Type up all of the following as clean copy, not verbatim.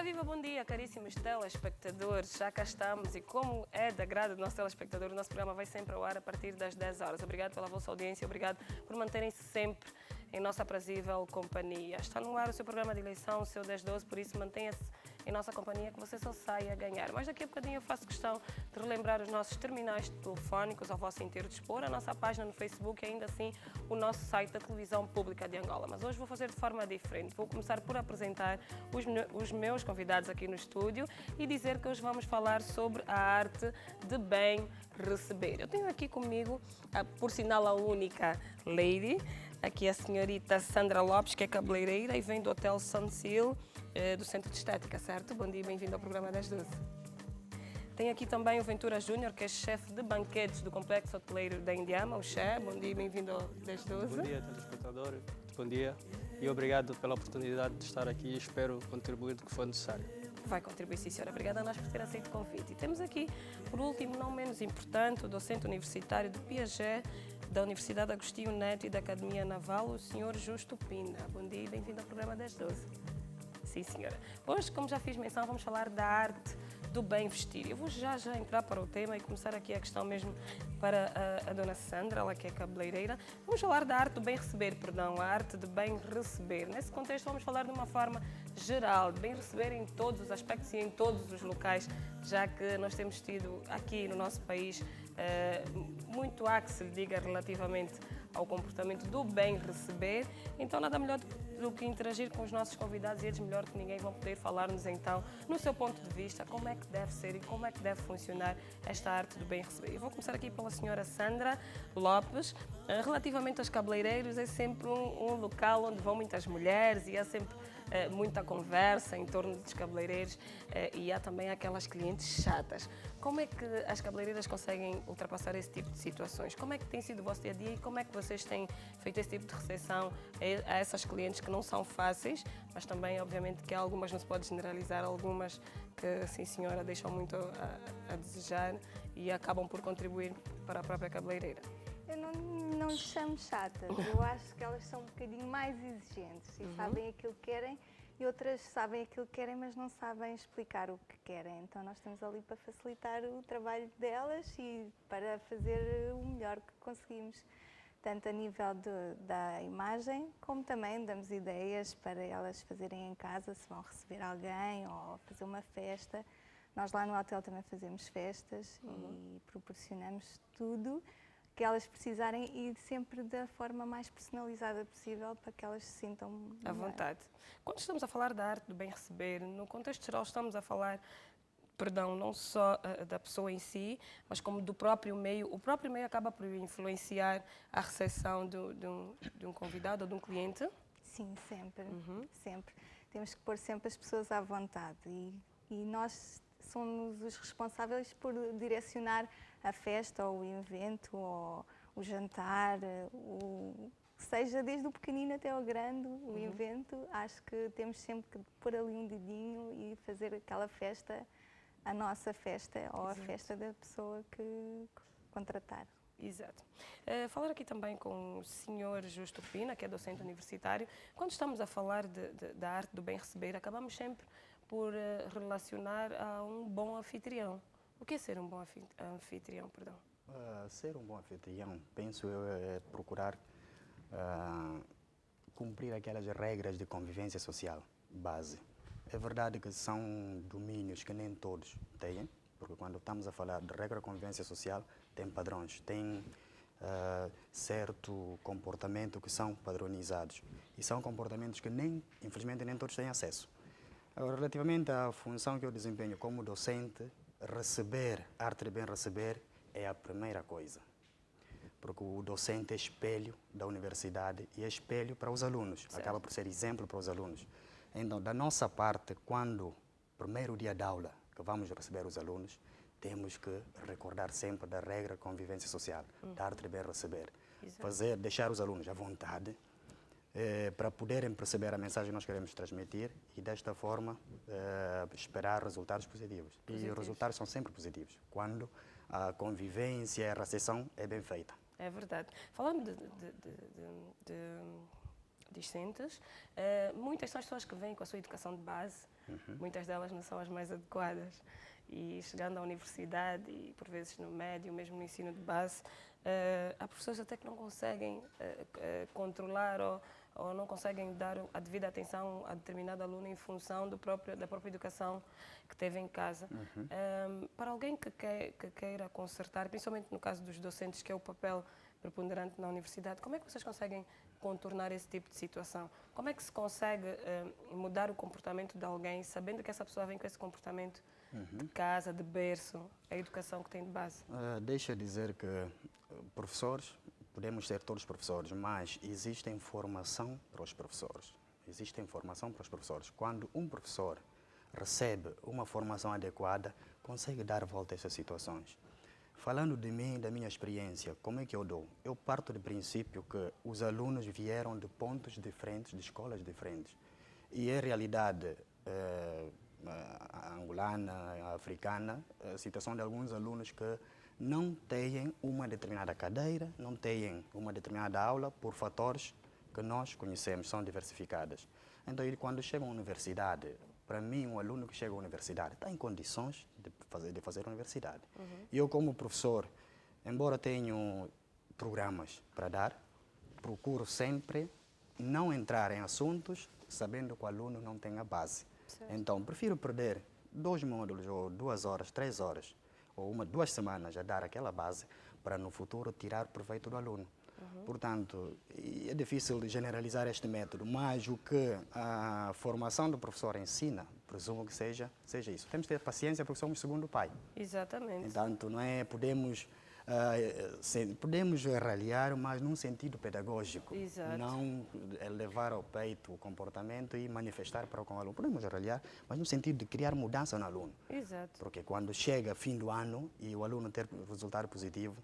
Ora, viva, bom dia, caríssimos telespectadores. Já cá estamos e como é da agrado do nosso telespectador, o nosso programa vai sempre ao ar a partir das 10 horas. Obrigado pela vossa audiência, obrigado por manterem-se sempre em nossa aprazível companhia. Está no ar o seu programa de eleição, o seu 10-12, por isso mantenha-se em nossa companhia que você só sai a ganhar. Mas daqui a bocadinho eu faço questão de relembrar os nossos terminais telefónicos ao vosso inteiro dispor, a nossa página no Facebook e ainda assim o nosso site da Televisão Pública de Angola. Mas hoje vou fazer de forma diferente. Vou começar por apresentar os meus convidados aqui no estúdio e dizer que hoje vamos falar sobre a arte de bem receber. Eu tenho aqui comigo, por sinal, a única lady, aqui a senhorita Sandra Lopes, que é cabeleireira e vem do Hotel Sunseal, do Centro de Estética, certo? Bom dia e bem-vindo ao programa 10-12. Tem aqui também o Ventura Júnior, que é chefe de banquetes do Complexo Hoteleiro da Indiama, o Che. Bom dia e bem-vindo ao 10-12. Bom dia, telespectador. Bom dia e obrigado pela oportunidade de estar aqui e espero contribuir do que for necessário. Vai contribuir, sim, senhora. Obrigada a nós por ter aceito o convite. E temos aqui, por último, não menos importante, o docente universitário de Piaget, da Universidade Agostinho Neto e da Academia Naval, o senhor Justo Pina. Bom dia e bem-vindo ao programa 10-12. Sim, senhora. Hoje, como já fiz menção, vamos falar da arte do bem vestir. Eu vou já entrar para o tema e começar aqui a questão mesmo para a dona Sandra, ela que é cabeleireira. Vamos falar da arte do bem receber, a arte de bem receber. Nesse contexto vamos falar de uma forma geral, de bem receber em todos os aspectos e em todos os locais, já que nós temos tido aqui no nosso país muito há que se lhe diga relativamente ao comportamento do bem receber. Então nada melhor do que interagir com os nossos convidados e eles melhor que ninguém vão poder falar-nos então, no seu ponto de vista, como é que deve ser e como é que deve funcionar esta arte do bem receber. Eu vou começar aqui pela senhora Sandra Lopes. Relativamente aos cabeleireiros, é sempre um local onde vão muitas mulheres e há sempre muita conversa em torno dos cabeleireiros e há também aquelas clientes chatas. Como é que as cabeleireiras conseguem ultrapassar esse tipo de situações? Como é que tem sido o vosso dia-a-dia e como é que vocês têm feito esse tipo de recepção a essas clientes que não são fáceis, mas também, obviamente, que algumas não se pode generalizar, algumas que, sim senhora, deixam muito a desejar e acabam por contribuir para a própria cabeleireira? Eu não lhes chamo chatas, eu acho que elas são um bocadinho mais exigentes e sabem aquilo que querem e outras sabem aquilo que querem, mas não sabem explicar o que querem. Então nós estamos ali para facilitar o trabalho delas e para fazer o melhor que conseguimos, tanto a nível da imagem, como também damos ideias para elas fazerem em casa, se vão receber alguém ou fazer uma festa. Nós lá no hotel também fazemos festas e proporcionamos tudo que elas precisarem e sempre da forma mais personalizada possível para que elas se sintam à vontade. Quando estamos a falar da arte do bem receber, no contexto geral estamos a falar, não só da pessoa em si, mas como do próprio meio. O próprio meio acaba por influenciar a recepção de um convidado ou de um cliente? Sim, sempre, sempre. Temos que pôr sempre as pessoas à vontade e nós somos os responsáveis por direcionar a festa ou o evento ou o jantar, seja desde o pequenino até ao grande, o evento. Acho que temos sempre que pôr ali um dedinho e fazer aquela festa, a nossa festa ou a festa da pessoa que contratar. Exato. Falar aqui também com o senhor Justo Pina, que é docente universitário. Quando estamos a falar da arte do bem receber, acabamos sempre por relacionar a um bom anfitrião. O que é ser um bom anfitrião, perdão? Ser um bom anfitrião, penso eu, é procurar cumprir aquelas regras de convivência social base. É verdade que são domínios que nem todos têm, porque quando estamos a falar de regra de convivência social, tem padrões, tem certo comportamento que são padronizados. E são comportamentos que, infelizmente, nem todos têm acesso. Agora, relativamente à função que eu desempenho como docente, arte de bem receber é a primeira coisa. Porque o docente é espelho da universidade e é espelho para os alunos, acaba por ser exemplo para os alunos. Então, da nossa parte, quando primeiro dia de aula que vamos receber os alunos, temos que recordar sempre da regra de convivência social, da arte de bem receber. Deixar os alunos à vontade para poderem perceber a mensagem que nós queremos transmitir e, desta forma, esperar resultados positivos. E os resultados são sempre positivos, quando a convivência e a recepção é bem feita. É verdade. Falando discentes. Muitas são as pessoas que vêm com a sua educação de base, muitas delas não são as mais adequadas. E chegando à universidade e por vezes no médio, mesmo no ensino de base, há professores até que não conseguem controlar ou não conseguem dar a devida atenção a determinado aluno em função da própria educação que teve em casa. Para alguém que queira consertar, principalmente no caso dos docentes, que é o papel preponderante na universidade, como é que vocês conseguem contornar esse tipo de situação? Como é que se consegue mudar o comportamento de alguém, sabendo que essa pessoa vem com esse comportamento de casa, de berço, a educação que tem de base? Deixa eu dizer que professores, podemos ser todos professores, mas existe formação para os professores. Existe formação para os professores. Quando um professor recebe uma formação adequada, consegue dar volta a essas situações. Falando de mim, da minha experiência, como é que eu dou? Eu parto do princípio que os alunos vieram de pontos diferentes, de escolas diferentes. E, em realidade, angolana, africana, a situação de alguns alunos que não têm uma determinada cadeira, não têm uma determinada aula por fatores que nós conhecemos, são diversificadas. Então, quando chegam à universidade, para mim, um aluno que chega à universidade está em condições de fazer a universidade. E eu, como professor, embora tenha programas para dar, procuro sempre não entrar em assuntos sabendo que o aluno não tem a base. Certo. Então, prefiro perder 2 módulos, ou 2 horas, 3 horas, ou 2 semanas a dar aquela base para no futuro tirar proveito do aluno. Portanto, é difícil generalizar este método, mas o que a formação do professor ensina, presumo que seja isso. Temos que ter paciência porque somos segundo pai. Exatamente. Portanto, não é, podemos ralhar, mas num sentido pedagógico. Exato. Não levar ao peito o comportamento e manifestar para com o aluno. Podemos ralhar, mas no sentido de criar mudança no aluno. Exato. Porque quando chega fim do ano e o aluno ter resultado positivo,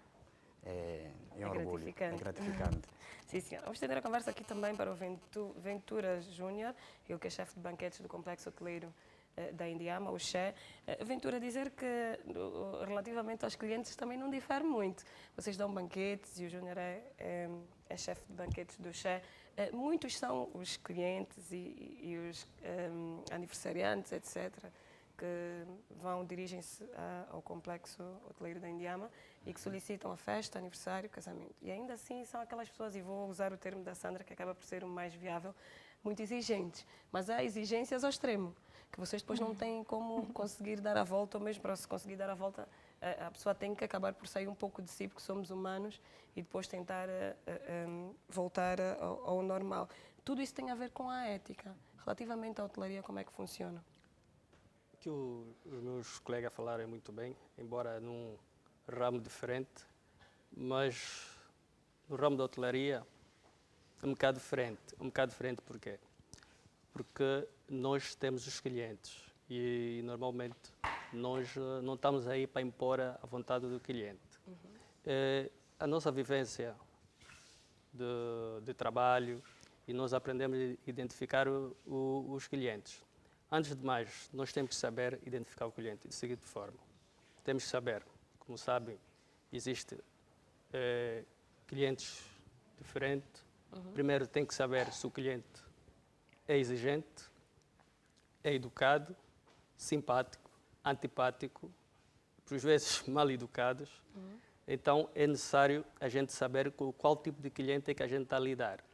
é um orgulho, é gratificante. Sim, senhora. Vamos estender a conversa aqui também para o Ventura Júnior, ele que é chefe de banquetes do Complexo Hoteleiro da Indiama, o Che. Ventura, dizer que relativamente aos clientes também não difere muito. Vocês dão banquetes e o Júnior é chefe de banquetes do Che. Muitos são os clientes e os aniversariantes, etc., que dirigem-se ao Complexo Hoteleiro da Indiama e que solicitam a festa, aniversário, casamento. E ainda assim são aquelas pessoas, e vou usar o termo da Sandra, que acaba por ser o mais viável, muito exigentes. Mas há exigências ao extremo, que vocês depois não têm como conseguir dar a volta, ou mesmo para se conseguir dar a volta, a pessoa tem que acabar por sair um pouco de si, porque somos humanos, e depois tentar voltar ao normal. Tudo isso tem a ver com a ética. Relativamente à hotelaria, como é que funciona? Que os meus colegas falaram muito bem, embora num ramo diferente, mas no ramo da hotelaria é um bocado diferente. Um bocado diferente porquê? Porque nós temos os clientes e normalmente nós não estamos aí para impor a vontade do cliente. A nossa vivência de trabalho e nós aprendemos a identificar os clientes. Antes de mais, nós temos que saber identificar o cliente de seguinte forma. Temos que saber, como sabem, existem clientes diferentes. Primeiro tem que saber se o cliente é exigente, é educado, simpático, antipático, por vezes mal educados. Então é necessário a gente saber com qual tipo de cliente é que a gente está a lidar.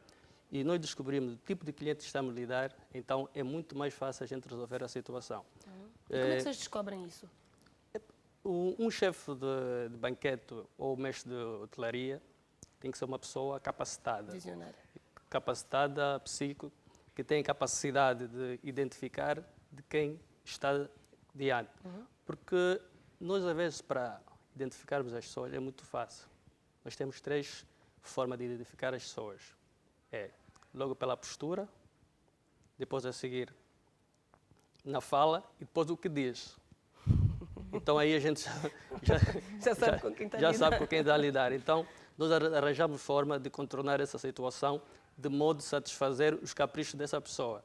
E nós descobrimos o tipo de cliente que estamos a lidar, então é muito mais fácil a gente resolver a situação. E como é que vocês descobrem isso? Um chefe de banquete ou mestre de hotelaria tem que ser uma pessoa capacitada. Visionária. Capacitada, psíquica, que tem capacidade de identificar de quem está diante. Porque nós, às vezes, para identificarmos as pessoas é muito fácil. Nós temos 3 formas de identificar as pessoas. Logo pela postura, depois a seguir na fala e depois o que diz. Então aí a gente já sabe com quem está sabe com quem está a lidar. Então nós arranjamos forma de contornar essa situação de modo a satisfazer os caprichos dessa pessoa.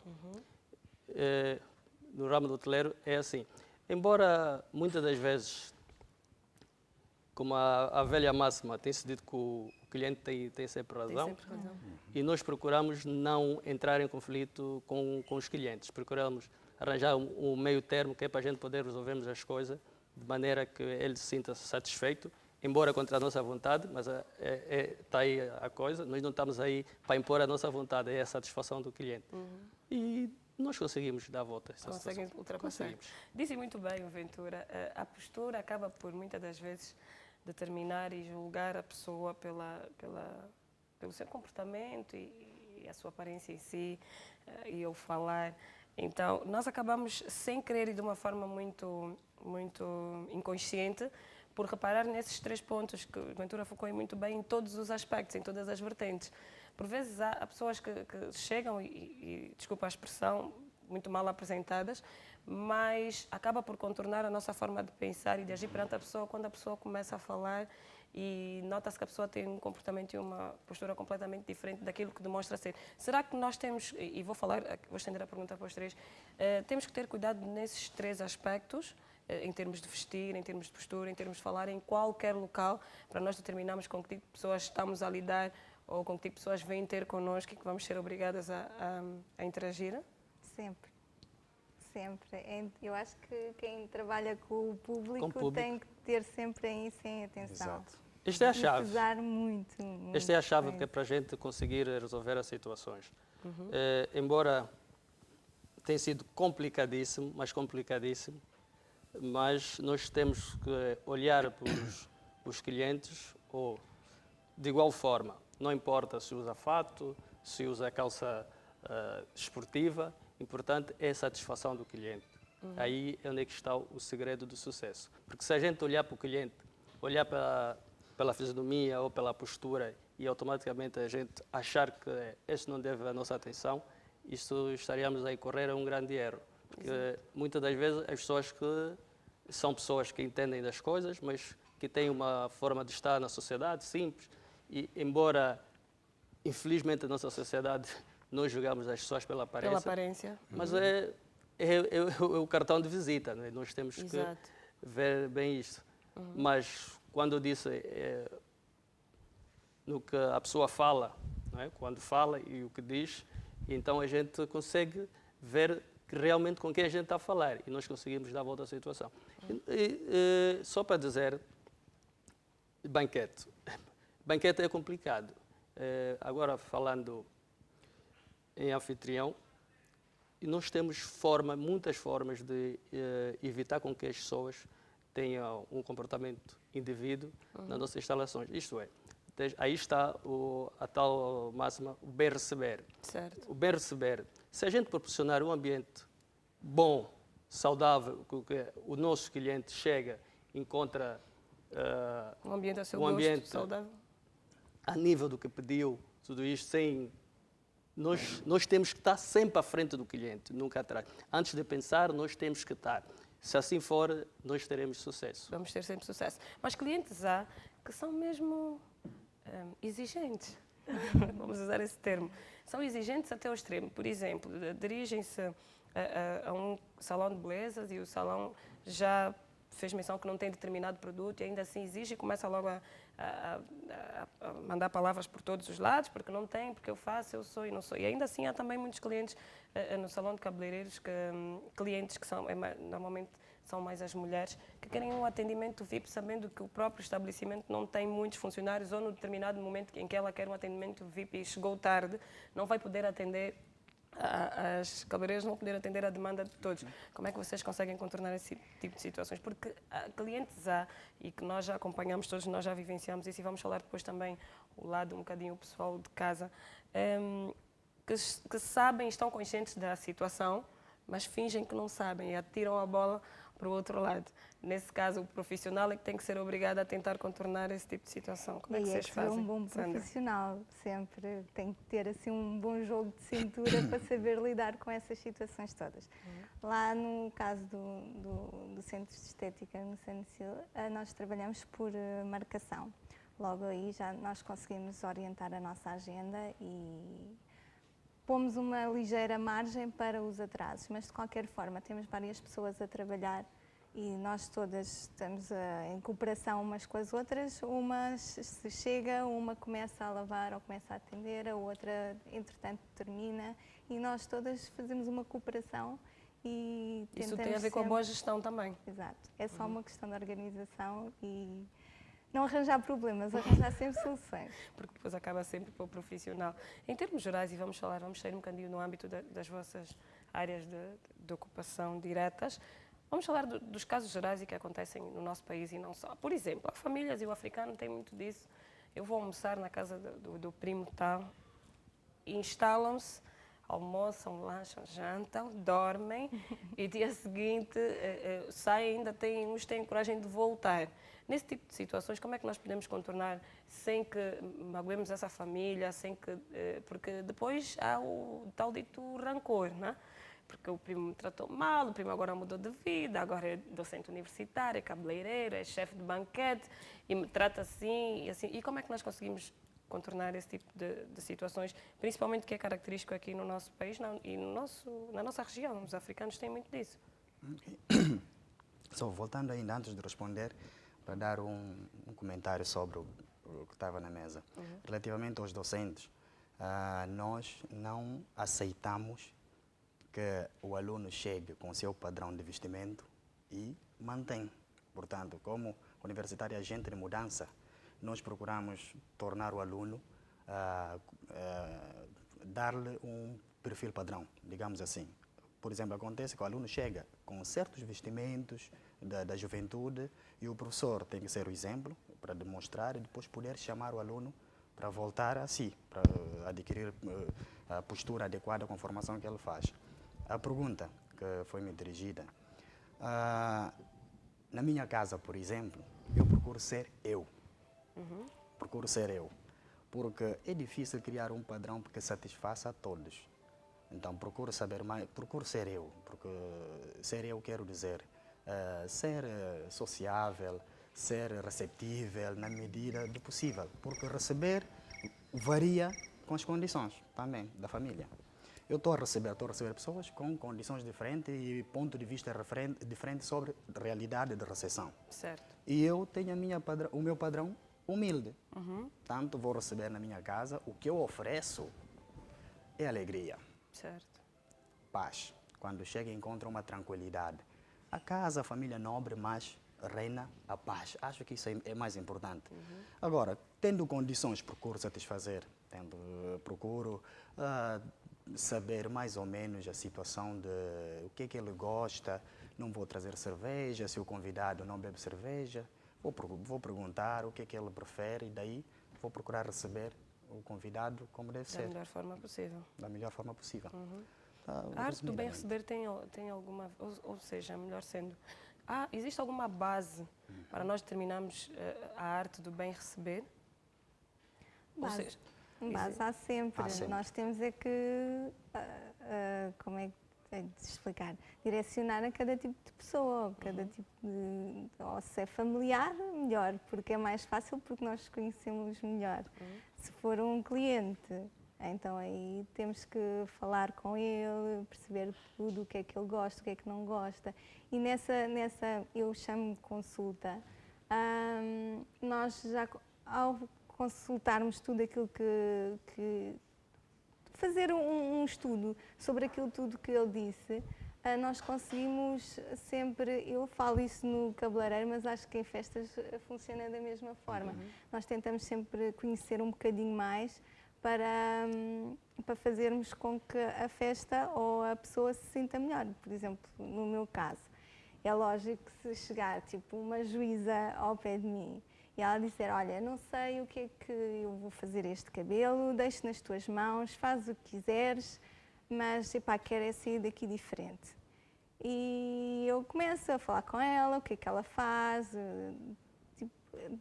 No ramo do hoteleiro é assim. Embora muitas das vezes, como a velha máxima tem se dito que o cliente tem sempre Tem razão. sempre razão. E nós procuramos não entrar em conflito com os clientes. Procuramos arranjar um meio termo que é para a gente poder resolvermos as coisas de maneira que ele se sinta satisfeito, embora contra a nossa vontade, mas está aí a coisa. Nós não estamos aí para impor a nossa vontade, é a satisfação do cliente. E nós conseguimos dar a volta a essa Conseguem situação. ultrapassar. Conseguimos. Disse muito bem, o Ventura, a postura acaba por, muitas das vezes, determinar e julgar a pessoa pelo seu comportamento e a sua aparência em si, e o falar. Então, nós acabamos, sem querer e de uma forma muito inconsciente, por reparar nesses 3 pontos que o Ventura focou muito bem em todos os aspectos, em todas as vertentes. Por vezes há pessoas que chegam e, desculpa a expressão, muito mal apresentadas, mas acaba por contornar a nossa forma de pensar e de agir perante a pessoa quando a pessoa começa a falar e nota-se que a pessoa tem um comportamento e uma postura completamente diferente daquilo que demonstra ser. Será que nós temos, e vou estender a pergunta para os 3, temos que ter cuidado nesses 3 aspectos, em termos de vestir, em termos de postura, em termos de falar, em qualquer local, para nós determinarmos com que tipo de pessoas estamos a lidar ou com que tipo de pessoas vêm ter connosco e que vamos ser obrigadas a interagir? Sempre. Sempre. Eu acho que quem trabalha com o público tem que ter sempre isso em atenção. Exato. Isto é a E chave. pesar muito. Esta é a chave que é para a gente conseguir resolver as situações. Embora tenha sido complicadíssimo, mas nós temos que olhar para os clientes ou de igual forma. Não importa se usa fato, se usa calça esportiva, importante é a satisfação do cliente. Aí é onde é que está o segredo do sucesso. Porque se a gente olhar para o cliente, olhar pela fisionomia ou pela postura e automaticamente a gente achar que este não deve a nossa atenção, isso estaríamos a correr a um grande erro. Porque muitas das vezes as pessoas que são pessoas que entendem das coisas, mas que têm uma forma de estar na sociedade simples e embora infelizmente a nossa sociedade nós julgamos as pessoas pela aparência, mas é o cartão de visita, né? Nós temos que ver bem isto. Mas quando eu disse no que a pessoa fala, não é? Quando fala e o que diz, então a gente consegue ver que realmente com quem a gente está a falar e nós conseguimos dar a volta à situação. Só para dizer, banquete. Banquete é complicado. Agora falando em anfitrião, e nós temos muitas formas de evitar com que as pessoas tenham um comportamento indevido nas nossas instalações. Isto é, aí está a tal máxima, o bem receber. Certo. O bem receber. Se a gente proporcionar um ambiente bom, saudável, que o nosso cliente chega, encontra um ambiente a seu gosto, saudável, a nível do que pediu, tudo isto sem... Nós temos que estar sempre à frente do cliente, nunca atrás. Antes de pensar, nós temos que estar. Se assim for, nós teremos sucesso. Vamos ter sempre sucesso. Mas clientes há que são mesmo exigentes. Vamos usar esse termo. São exigentes até ao extremo. Por exemplo, dirigem-se a um salão de belezas e o salão já fez menção que não tem determinado produto e ainda assim exige e começa logo a mandar palavras por todos os lados, porque não tem, porque eu faço, eu sou e não sou. E ainda assim há também muitos clientes no salão de cabeleireiros, clientes que são, normalmente são mais as mulheres, que querem um atendimento VIP sabendo que o próprio estabelecimento não tem muitos funcionários ou no determinado momento em que ela quer um atendimento VIP e chegou tarde, não vai poder atender as cabeleireiras não poder atender a demanda de todos. Como é que vocês conseguem contornar esse tipo de situações? Porque clientes há, e que nós já acompanhamos, todos nós já vivenciamos isso, e vamos falar depois também o lado um bocadinho pessoal de casa, que sabem, estão conscientes da situação, mas fingem que não sabem e atiram a bola para o outro lado. Nesse caso, o profissional é que tem que ser obrigado a tentar contornar esse tipo de situação. Como é que vocês fazem? Um bom profissional, sempre. Tem que ter assim, um bom jogo de cintura para saber lidar com essas situações todas. Lá no caso do Centro de Estética no Sanicil, nós trabalhamos por marcação. Logo aí já nós conseguimos orientar a nossa agenda e pomos uma ligeira margem para os atrasos, mas de qualquer forma temos várias pessoas a trabalhar e nós todas estamos em cooperação umas com as outras. Uma se chega, uma começa a lavar ou começa a atender, a outra, entretanto, termina. E nós todas fazemos uma cooperação e Isso tentamos tem a ver com a sempre... boa gestão também. Exato. É só uma questão de organização e não arranjar problemas, arranjar sempre soluções. Porque depois acaba sempre para o profissional. Em termos gerais, e vamos sair um bocadinho no âmbito das vossas áreas de ocupação diretas, vamos falar dos casos gerais e que acontecem no nosso país e não só. Por exemplo, há famílias, e o africano tem muito disso, eu vou almoçar na casa do primo tal, e instalam-se, almoçam, lancham, jantam, dormem e dia seguinte saem, uns têm coragem de voltar. Nesse tipo de situações, como é que nós podemos contornar sem que magoemos essa família, porque depois há o tal dito rancor, não é? Porque o primo me tratou mal, o primo agora mudou de vida, agora é docente universitário, é cabeleireiro, é chefe de banquete e me trata assim e assim. E como é que nós conseguimos contornar esse tipo de situações, principalmente que é característico aqui no nosso país e na nossa região? Os africanos têm muito disso. Só voltando ainda antes de responder, para dar um comentário sobre o que estava na mesa. Relativamente aos docentes, nós não aceitamos que o aluno chegue com o seu padrão de vestimento e mantém. Portanto, como universitário agente de mudança, nós procuramos tornar o aluno, dar-lhe um perfil padrão, digamos assim. Por exemplo, acontece que o aluno chega com certos vestimentos da juventude e o professor tem que ser o exemplo para demonstrar e depois poder chamar o aluno para voltar a si, para adquirir a postura adequada com a formação que ele faz. A pergunta que foi-me dirigida, na minha casa, por exemplo, eu procuro ser eu. Procuro ser eu, porque é difícil criar um padrão que satisfaça a todos. Então, procuro saber mais, procuro ser eu, porque ser eu quero dizer ser sociável, ser receptível na medida do possível, porque receber varia com as condições também da família. Eu estou a receber pessoas com condições diferentes e ponto de vista diferente sobre a realidade de recepção. Certo. E eu tenho o meu padrão humilde. Tanto vou receber na minha casa, o que eu ofereço é alegria. Certo. Paz. Quando chega, encontra uma tranquilidade. A casa, a família nobre, mas reina a paz. Acho que isso é mais importante. Agora, tendo condições, procuro satisfazer. Procuro saber mais ou menos a situação de o que é que ele gosta. Não vou trazer cerveja, se o convidado não bebe cerveja. Vou perguntar o que é que ele prefere e daí vou procurar receber o convidado como deve ser. Da melhor forma possível. Da melhor forma possível. A arte do bem receber tem alguma, ou seja, melhor sendo, existe alguma base para nós determinarmos a arte do bem receber? Base há sempre. Há sempre. Nós temos é que, como é de explicar, direcionar a cada tipo de pessoa, cada tipo de, ou se é familiar, melhor, porque é mais fácil porque nós conhecemos melhor. Se for um cliente, então aí temos que falar com ele, perceber tudo, o que é que ele gosta, o que é que não gosta. E nessa eu chamo de consulta, nós já ao consultarmos tudo aquilo que fazer um estudo sobre aquilo tudo que ele disse, nós conseguimos sempre, eu falo isso no cabeleireiro, mas acho que em festas funciona da mesma forma. Nós tentamos sempre conhecer um bocadinho mais para fazermos com que a festa ou a pessoa se sinta melhor. Por exemplo, no meu caso, é lógico que se chegar tipo uma juíza ao pé de mim e ela disser, olha, não sei o que é que eu vou fazer este cabelo, deixo nas tuas mãos, faz o que quiseres, mas epá, quero é sair daqui diferente. E eu começo a falar com ela, o que é que ela faz, tipo,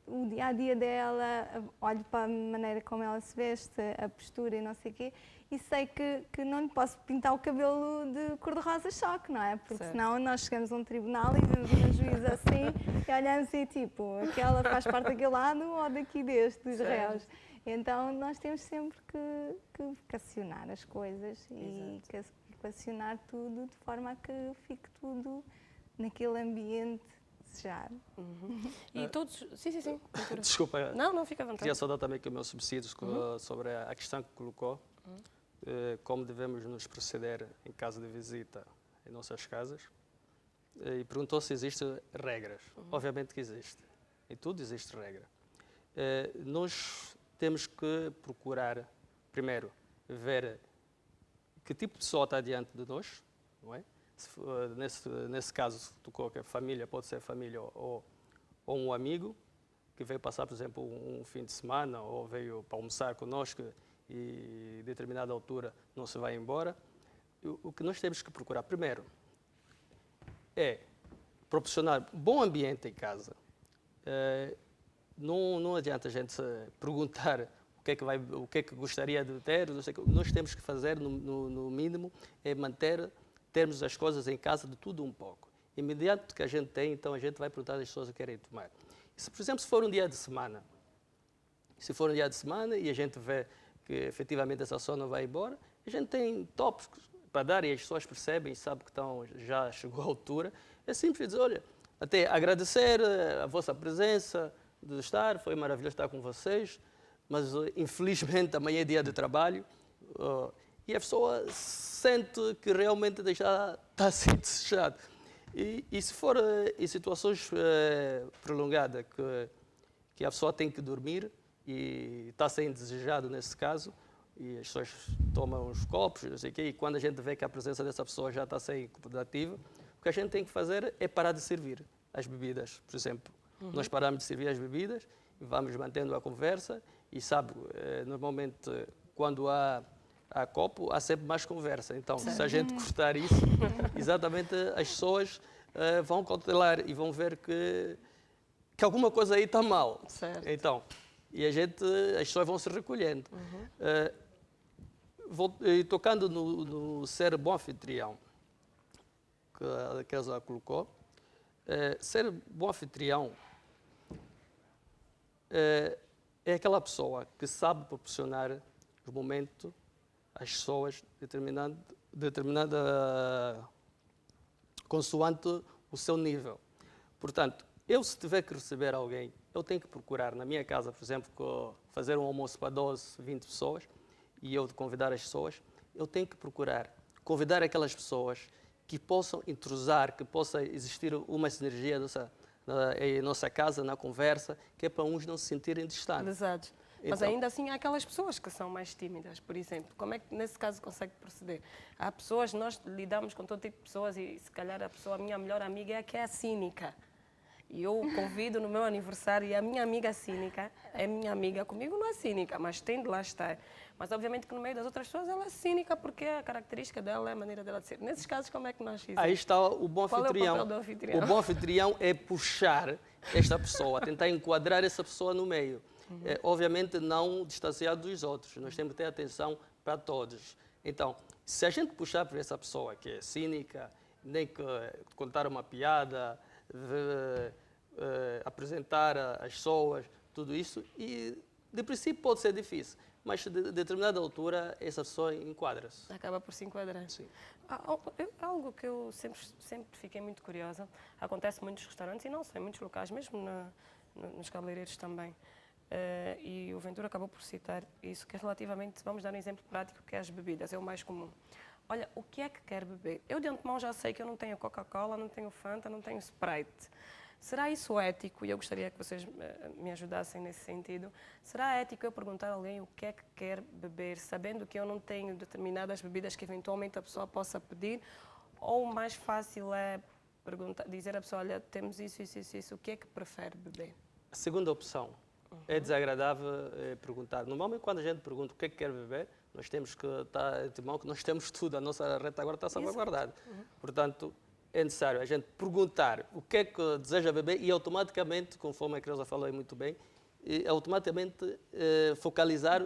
o dia-a-dia dela, olho para a maneira como ela se veste, a postura e não sei o quê, e sei que não lhe posso pintar o cabelo de cor-de-rosa choque, não é? Porque certo. Senão nós chegamos a um tribunal e vemos uma juíza assim e olhamos e tipo, aquela faz parte daquele lado ou daqui deste, dos Certo. réus. Então nós temos sempre que equacionar as coisas e equacionar tudo de forma a que fique tudo naquele ambiente desejado. E todos... Sim, sim. Doutora. Desculpa, Não, fica à vontade. queria só dar também aqui o meu subsídio sobre a questão que colocou, como devemos nos proceder em caso de visita em nossas casas. E perguntou se existem regras. Obviamente que existe. Em tudo existe regra. Nós temos que procurar, primeiro, ver que tipo de pessoa está diante de nós, não é? Nesse caso, tocou que a família pode ser família ou um amigo que veio passar, por exemplo, um fim de semana ou veio para almoçar conosco e, a determinada altura, não se vai embora. O que nós temos que procurar, primeiro, é proporcionar bom ambiente em casa. Não adianta a gente perguntar o que é que gostaria de ter. Não sei, nós temos que fazer, no mínimo, é termos as coisas em casa de tudo um pouco. Imediato que a gente tem, então a gente vai perguntar às pessoas o que querem tomar. Se, por exemplo, se for um dia de semana, e a gente vê que efetivamente essa pessoa não vai embora, a gente tem tópicos para dar e as pessoas percebem e sabem que já chegou a altura. É simples dizer, olha, até agradecer a vossa presença, de estar, foi maravilhoso estar com vocês, mas infelizmente amanhã é dia de trabalho e a pessoa sente que realmente está a ser desejado. E se for em situações prolongadas que a pessoa tem que dormir e está sendo desejado nesse caso, e as pessoas tomam os copos, não sei o quê, e quando a gente vê que a presença dessa pessoa já está a ser incomodativa, o que a gente tem que fazer é parar de servir as bebidas, por exemplo. Nós paramos de servir as bebidas, vamos mantendo a conversa e, sabe, normalmente quando há copo, há sempre mais conversa. Então, se a gente cortar isso, exatamente as pessoas vão cautelar e vão ver que alguma coisa aí está mal. Certo. Então, as pessoas vão se recolhendo. Tocando no ser bom anfitrião, que a Kelsa colocou, ser bom anfitrião é aquela pessoa que sabe proporcionar o momento às pessoas determinada consoante o seu nível. Portanto, se tiver que receber alguém, eu tenho que procurar, na minha casa, por exemplo, fazer um almoço para 12, 20 pessoas, e eu convidar as pessoas, eu tenho que procurar convidar aquelas pessoas que possam entrosar, que possa existir uma sinergia em nossa casa, na conversa, que é para uns não se sentirem distantes. Exato. Mas ainda assim há aquelas pessoas que são mais tímidas, por exemplo. Como é que nesse caso consegue proceder? Há pessoas, nós lidamos com todo tipo de pessoas e se calhar a minha melhor amiga é a que é a cínica. E eu convido no meu aniversário e a minha amiga cínica é minha amiga. Comigo não é cínica, mas tem de lá estar. Mas obviamente que no meio das outras pessoas ela é cínica porque a característica dela é a maneira dela de ser. Nesses casos, como é que nós fizemos? Aí está o bom anfitrião. Qual é o papel do anfitrião? O bom anfitrião é puxar esta pessoa, tentar enquadrar essa pessoa no meio. Obviamente não distanciado dos outros. Nós temos que ter atenção para todos. Então, se a gente puxar por essa pessoa que é cínica, nem que contar uma piada, apresentar as pessoas, tudo isso, e de princípio pode ser difícil, mas de determinada altura essa pessoa enquadra-se. Acaba por se enquadrar. Sim. Algo que eu sempre fiquei muito curiosa, acontece em muitos restaurantes e não só, em muitos locais, mesmo nos cabeleireiros também. E o Ventura acabou por citar isso, que é relativamente, vamos dar um exemplo prático, que é as bebidas, é o mais comum. Olha, o que é que quer beber? Eu de antemão já sei que eu não tenho Coca-Cola, não tenho Fanta, não tenho Sprite. Será isso ético? E eu gostaria que vocês me ajudassem nesse sentido. Será ético eu perguntar a alguém o que é que quer beber, sabendo que eu não tenho determinadas bebidas que eventualmente a pessoa possa pedir? Ou o mais fácil é dizer à pessoa, olha, temos isso, o que é que prefere beber? A segunda opção. É desagradável perguntar. Normalmente, quando a gente pergunta o que é que quer beber, nós temos que estar de mão que nós temos tudo, a nossa reta agora está salvaguardada. Portanto, é necessário a gente perguntar o que é que deseja beber e automaticamente, conforme a Creusa falou muito bem, automaticamente focalizar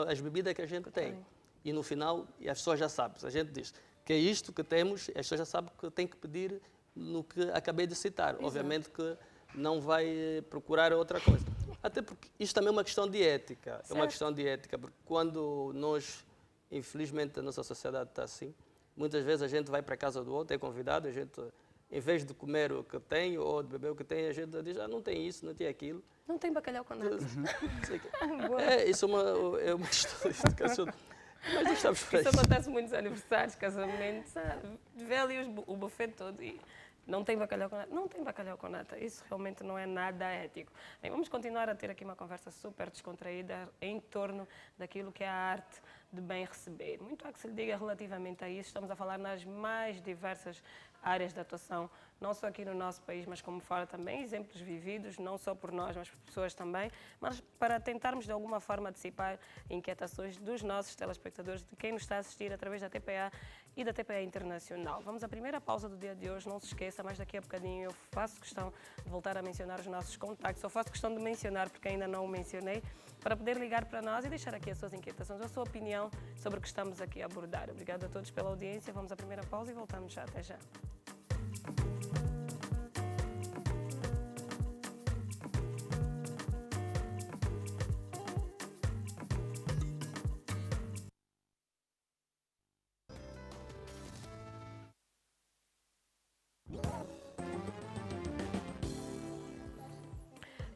as bebidas que a gente tem. E no final, as pessoas já sabem. Se a gente diz que é isto que temos, as pessoas já sabem que tem que pedir no que acabei de citar. Exato. Obviamente que não vai procurar outra coisa. Até porque isto também é uma questão de ética. Certo. É uma questão de ética, porque quando nós, infelizmente, a nossa sociedade está assim, muitas vezes a gente vai para a casa do outro, é convidado, a gente em vez de comer o que tem ou de beber o que tem, a gente diz, não tem isso, não tem aquilo. Não tem bacalhau com nata. Isso é uma história de educação. Mas não estamos para Isso isso. acontece muitos aniversários, casamentos, vê ali o buffet todo e não tem bacalhau com nata. Não tem bacalhau com nata. Isso realmente não é nada ético. Bem, vamos continuar a ter aqui uma conversa super descontraída em torno daquilo que é a arte de bem receber. Muito há que se lhe diga relativamente a isso. Estamos a falar nas mais diversas áreas de atuação, não só aqui no nosso país, mas como fora também, exemplos vividos, não só por nós, mas por pessoas também, mas para tentarmos de alguma forma dissipar inquietações dos nossos telespectadores, de quem nos está a assistir através da TPA e da TPA Internacional. Vamos à primeira pausa do dia de hoje, não se esqueça, mas daqui a bocadinho eu faço questão de voltar a mencionar os nossos contactos, eu faço questão de mencionar, porque ainda não o mencionei, para poder ligar para nós e deixar aqui as suas inquietações, a sua opinião sobre o que estamos aqui a abordar. Obrigada a todos pela audiência, vamos à primeira pausa e voltamos já. Até já.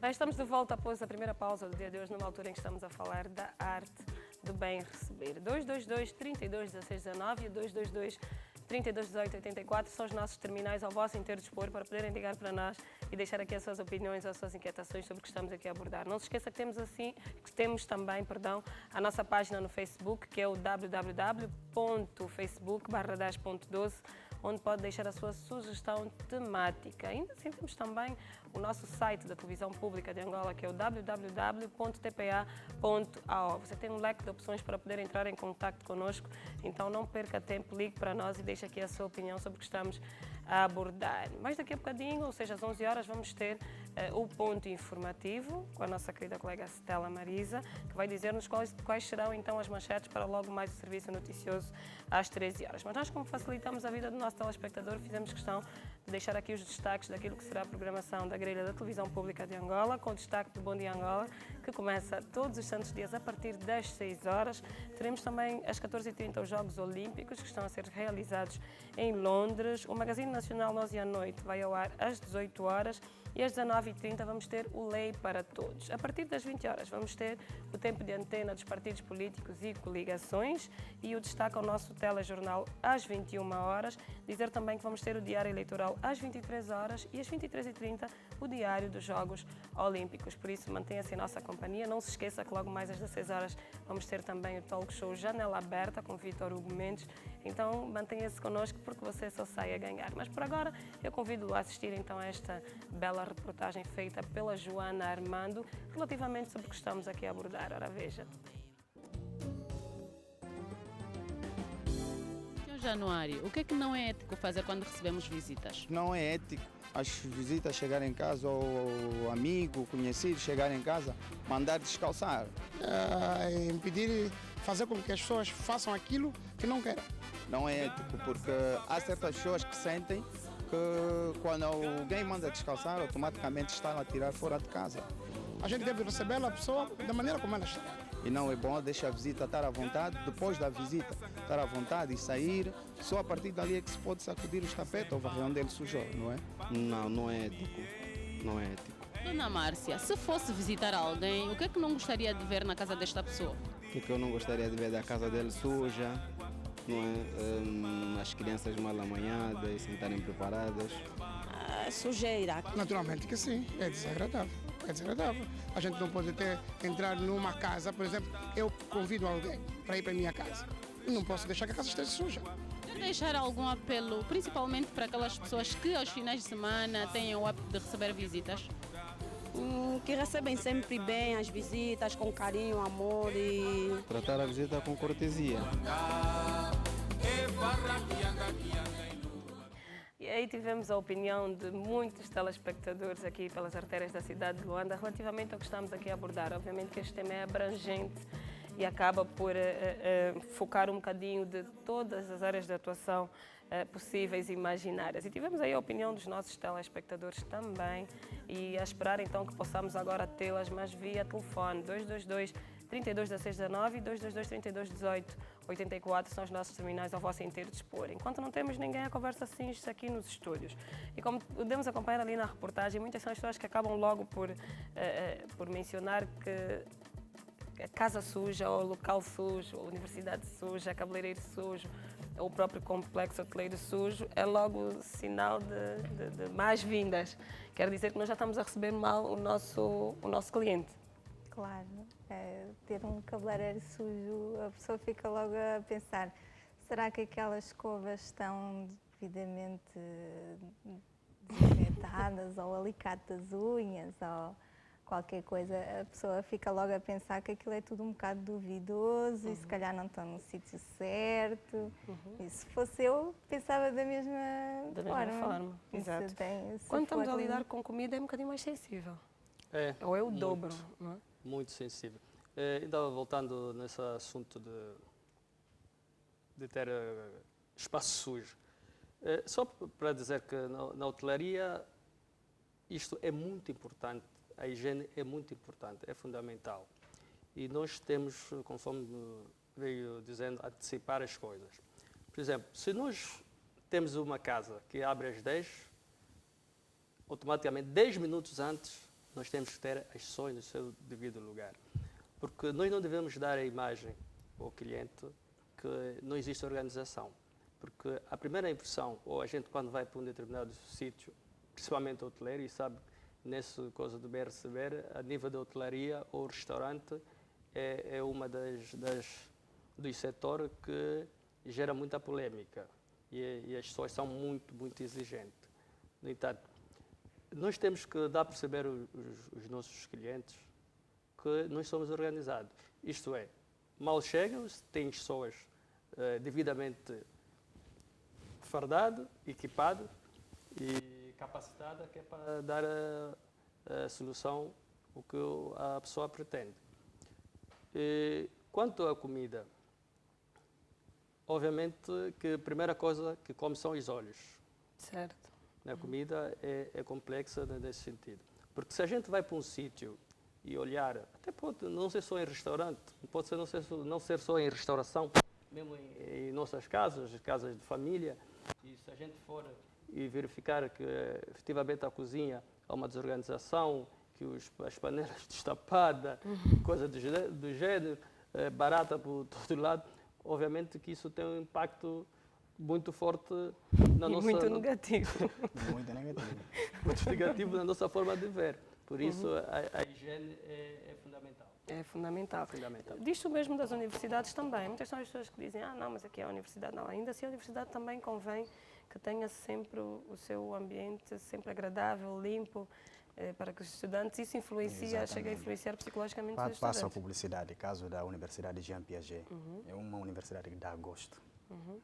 Bem, estamos de volta após a primeira pausa do dia de hoje, numa altura em que estamos a falar da arte do bem receber. 222-321619 e 222-321884 são os nossos terminais ao vosso inteiro dispor para poderem ligar para nós e deixar aqui as suas opiniões, as suas inquietações sobre o que estamos aqui a abordar. Não se esqueça que temos também a nossa página no Facebook, que é o www.facebook/10.12, onde pode deixar a sua sugestão temática. Ainda assim, temos também o nosso site da Televisão Pública de Angola, que é o www.tpa.ao. Você tem um leque de opções para poder entrar em contato connosco, então não perca tempo, ligue para nós e deixe aqui a sua opinião sobre o que estamos a abordar. Mas daqui a bocadinho, ou seja, às 11 horas, vamos ter o ponto informativo com a nossa querida colega Stella Marisa, que vai dizer-nos quais serão então as manchetes para logo mais o serviço noticioso às 13 horas. Mas nós, como facilitamos a vida do nosso telespectador, fizemos questão de deixar aqui os destaques daquilo que será a programação da grelha da Televisão Pública de Angola, com o destaque do Bom Dia Angola, que começa todos os santos dias a partir das 6 horas. Teremos também às 14h30 os Jogos Olímpicos, que estão a ser realizados em Londres. O Magazine Nacional Nós e à Noite vai ao ar às 18 horas e às 19h30 vamos ter o Lei para Todos. A partir das 20 horas vamos ter o tempo de antena dos partidos políticos e coligações e o destaque ao nosso telejornal às 21 horas. Dizer também que vamos ter o Diário Eleitoral às 23 horas e às 23h30 o Diário dos Jogos Olímpicos. Por isso, mantenha-se em nossa companhia. Não se esqueça que logo mais às 16 horas vamos ter também o talk show Janela Aberta com Vítor Hugo Mendes. Então, mantenha-se connosco porque você só sai a ganhar. Mas por agora, eu convido-o a assistir então a esta bela reportagem feita pela Joana Armando relativamente sobre o que estamos aqui a abordar. Ora, veja. Januário, o que é que não é ético fazer quando recebemos visitas? Não é ético as visitas chegarem em casa ou amigo, conhecido chegarem em casa, mandar descalçar. Impedir, fazer com que as pessoas façam aquilo que não querem. Não é ético porque há certas pessoas que sentem que quando alguém manda descalçar, automaticamente está a tirar fora de casa. A gente deve receber a pessoa da maneira como ela está. E não é bom deixar a visita estar à vontade, depois da visita estar à vontade e sair, só a partir dali é que se pode sacudir os tapetes ou varrer onde ele sujou, não é? Não, não é ético. Não é ético. Dona Márcia, se fosse visitar alguém, o que é que não gostaria de ver na casa desta pessoa? O que eu não gostaria de ver da casa dele suja, não é? As crianças mal amanhadas, sem estarem preparadas. Sujeira. Naturalmente que sim, é desagradável. É desagradável. A gente não pode entrar numa casa, por exemplo, eu convido alguém para ir para a minha casa. Não posso deixar que a casa esteja suja. Quer deixar algum apelo, principalmente para aquelas pessoas que aos finais de semana têm o hábito de receber visitas? Que recebem sempre bem as visitas, com carinho, amor e... Tratar a visita com cortesia. E aí tivemos a opinião de muitos telespectadores aqui pelas artérias da cidade de Luanda relativamente ao que estamos aqui a abordar. Obviamente que este tema é abrangente e acaba por focar um bocadinho de todas as áreas de atuação possíveis e imaginárias. E tivemos aí a opinião dos nossos telespectadores também e a esperar então que possamos agora tê-las, mas via telefone 222 32 16 19 e 222 32 18 84 são os nossos terminais ao vosso inteiro dispor. Enquanto não temos ninguém, a conversa cinge-se aqui nos estúdios. E como podemos acompanhar ali na reportagem, muitas são as pessoas que acabam logo por mencionar que a casa suja, ou o local sujo, a universidade suja, cabeleireiro sujo, ou o próprio complexo hoteleiro sujo, é logo sinal de mais-vindas. Quer dizer que nós já estamos a receber mal o nosso cliente. Claro, ter um cabeleireiro sujo, a pessoa fica logo a pensar, será que aquelas escovas estão devidamente desinfetadas, ou alicate das unhas, ou qualquer coisa, a pessoa fica logo a pensar que aquilo é tudo um bocado duvidoso e se calhar não estão no sítio certo. E se fosse eu, pensava da mesma forma. Exato. Se Quando estamos a for lidar com comida é um bocadinho mais sensível. É, Ou é o muito, dobro, não é? Muito sensível. Ainda voltando nesse assunto de ter espaço sujo, só para dizer que na hotelaria isto é muito importante. A higiene é muito importante, é fundamental. E nós temos, conforme veio dizendo, antecipar as coisas. Por exemplo, se nós temos uma casa que abre às 10, automaticamente 10 minutos antes nós temos que ter as sessões no seu devido lugar. Porque nós não devemos dar a imagem ao cliente que não existe organização. Porque a primeira impressão, ou a gente quando vai para um determinado sítio, principalmente hoteleiro, e sabe nessa coisa de bem receber, a nível da hotelaria ou restaurante, é uma dos setores que gera muita polémica e as pessoas são muito, muito exigentes. No entanto, nós temos que dar a perceber os nossos clientes que nós somos organizados. Isto é, mal chegam, tem pessoas devidamente fardadas, equipadas e capacitadas, que é para dar a solução o que a pessoa pretende. E, quanto à comida, obviamente que a primeira coisa que come são os olhos. Certo. A comida é complexa nesse sentido. Porque se a gente vai para um sítio e olhar, até pode não ser só em restaurante, pode ser não ser só em restauração, mesmo em nossas casas de família, e se a gente for e verificar que efetivamente a cozinha há uma desorganização, que as panelas destapadas, coisa do gênero, barata por todo lado, obviamente que isso tem um impacto muito forte na nossa... Muito negativo. Muito negativo. Muito negativo na nossa forma de ver. Por isso, a higiene é fundamental. É fundamental. Fundamental. Disto mesmo das universidades também. Muitas são as pessoas que dizem, não, mas aqui é a universidade. Não, ainda assim a universidade também convém que tenha sempre o seu ambiente sempre agradável, limpo, para que os estudantes, isso influencia, chega a influenciar psicologicamente os estudantes. Passo a publicidade, caso da Universidade Jean Piaget. É uma universidade que dá gosto.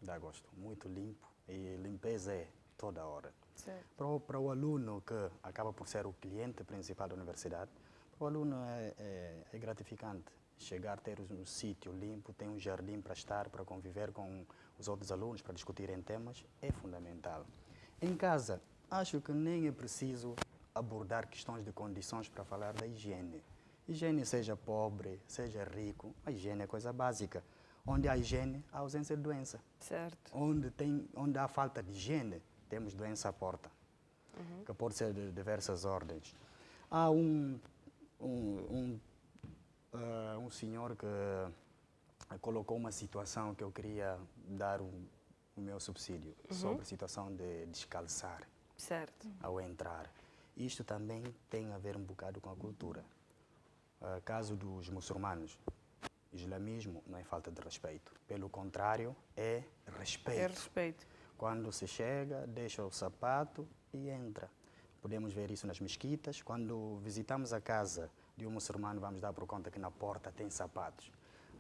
Dá gosto. Muito limpo e limpeza é toda hora. Para o aluno que acaba por ser o cliente principal da universidade, para o aluno é gratificante chegar, ter um sítio limpo, ter um jardim para estar, para conviver com os outros alunos, para discutirem temas, é fundamental. Em casa, acho que nem é preciso abordar questões de condições para falar da higiene. Higiene, seja pobre, seja rico, a higiene é coisa básica. Onde há higiene, há ausência de doença. Certo. Onde há falta de higiene, temos doença à porta, que pode ser de diversas ordens. Há um senhor que colocou uma situação que eu queria dar o meu subsídio, sobre a situação de descalçar ao entrar. Isto também tem a ver um bocado com a cultura. Caso dos muçulmanos, islamismo não é falta de respeito. Pelo contrário, é respeito. É respeito. Quando se chega, deixa o sapato e entra. Podemos ver isso nas mesquitas. Quando visitamos a casa de um muçulmano, vamos dar por conta que na porta tem sapatos.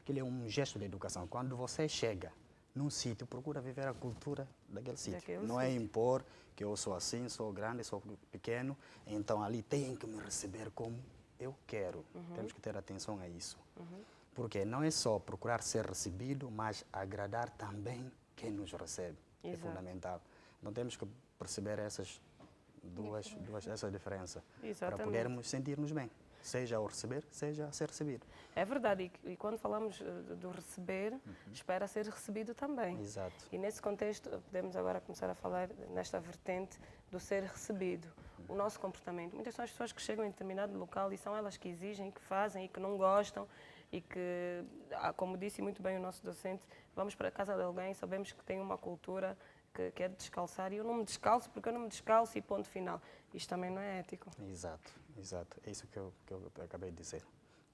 Aquilo é um gesto de educação. Quando você chega num sítio, procura viver a cultura daquele sítio. Não é impor que eu sou assim, sou grande, sou pequeno, então ali tem que me receber como eu quero. Temos que ter atenção a isso. Porque não é só procurar ser recebido, mas agradar também quem nos recebe. É fundamental. Então temos que perceber essa diferença para podermos sentir-nos bem. seja ao receber, seja a ser recebido. É verdade, e quando falamos do receber, espera ser recebido também. Exato. E nesse contexto, podemos agora começar a falar nesta vertente do ser recebido. O nosso comportamento. Muitas são as pessoas que chegam em determinado local e são elas que exigem, que fazem e que não gostam e que, como disse muito bem o nosso docente, vamos para a casa de alguém, sabemos que tem uma cultura que é de descalçar e eu não me descalço porque eu não me descalço e ponto final. Isto também não é ético. Exato, exato. É isso que eu acabei de dizer.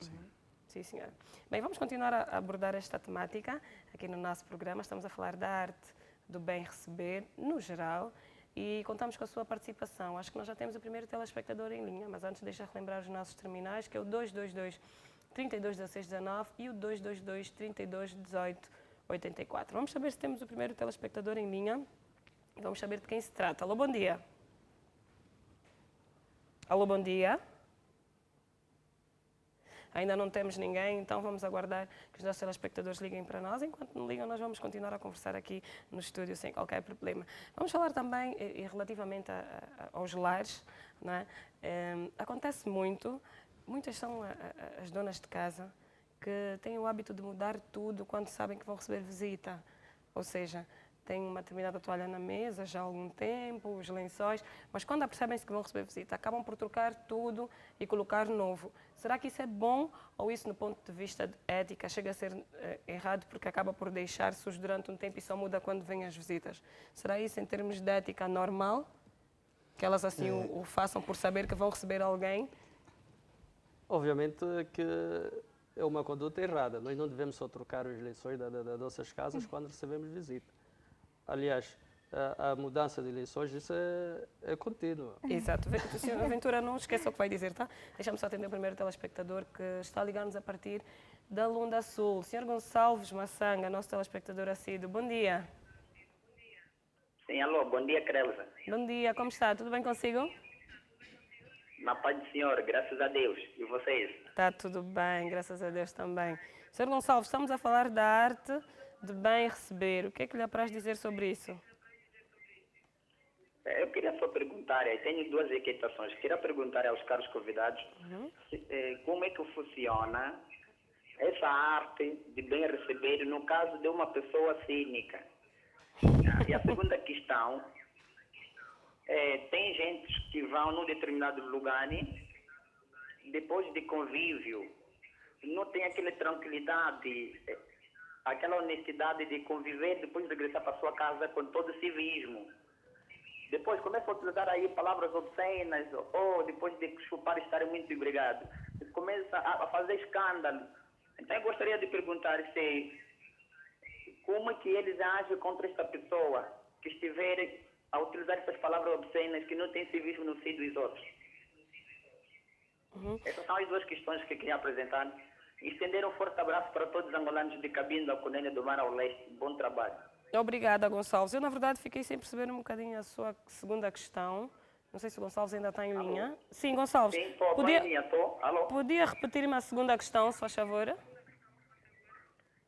Sim. Sim, senhora. Bem, vamos continuar a abordar esta temática aqui no nosso programa. Estamos a falar da arte do bem receber, no geral, e contamos com a sua participação. Acho que nós já temos o primeiro telespectador em linha, mas antes deixa relembrar os nossos terminais, que é o 222 32 16 19 e o 222 32 18 84. Vamos saber se temos o primeiro telespectador em linha e vamos saber de quem se trata. Alô, bom dia. Alô, bom dia. Ainda não temos ninguém, então vamos aguardar que os nossos telespectadores liguem para nós. Enquanto não ligam, nós vamos continuar a conversar aqui no estúdio sem qualquer problema. Vamos falar também relativamente aos lares. Não é? Acontece muitas são as donas de casa que têm o hábito de mudar tudo quando sabem que vão receber visita. Ou seja, têm uma determinada toalha na mesa já há algum tempo, os lençóis, mas quando apercebem-se que vão receber visita, acabam por trocar tudo e colocar novo. Será que isso é bom ou isso, no ponto de vista de ética, chega a ser errado porque acaba por deixar sujo durante um tempo e só muda quando vêm as visitas? Será isso, em termos de ética, normal? Que elas assim o façam por saber que vão receber alguém? Obviamente que é uma conduta errada. Nós não devemos só trocar os lençóis das nossas casas quando recebemos visita. Aliás, a mudança de lençóis, isso é contínua. Exato. O senhor Ventura, não esqueça o que vai dizer, tá? Deixa-me só atender o primeiro telespectador que está a ligar-nos a partir da Lunda Sul. Senhor Gonçalves Maçanga, nosso telespectador assíduo. Bom dia. Sim, alô, bom dia, Creuza. Bom dia, como está? Tudo bem consigo? Na paz do Senhor, graças a Deus. E vocês? Está tudo bem, graças a Deus também. Senhor Gonçalves, estamos a falar da arte de bem receber. O que é que lhe apraz dizer sobre isso? Eu queria só perguntar, tenho duas inquietações. Queria perguntar aos caros convidados como é que funciona essa arte de bem receber no caso de uma pessoa cínica. E a segunda questão, tem gente que vão num determinado lugar, depois de convívio, não tem aquela tranquilidade, aquela honestidade de conviver, depois de regressar para a sua casa com todo o civismo. Depois começa a utilizar aí palavras obscenas, ou depois de chupar estarem muito embriagados, começa a fazer escândalo. Então eu gostaria de perguntar como é que eles agem contra esta pessoa que estiver a utilizar essas palavras obscenas, que não tem civismo no seio dos outros. Essas são as duas questões que eu queria apresentar. Estender um forte abraço para todos os angolanos de Cabinda, Cunene do Mar ao Leste. Bom trabalho. Obrigada, Gonçalves. Eu, na verdade, fiquei sem perceber um bocadinho a sua segunda questão. Não sei se o Gonçalves ainda está em linha. Sim, Gonçalves. Sim, estou em linha, estou. Alô? Podia repetir-me a segunda questão, se faz favor?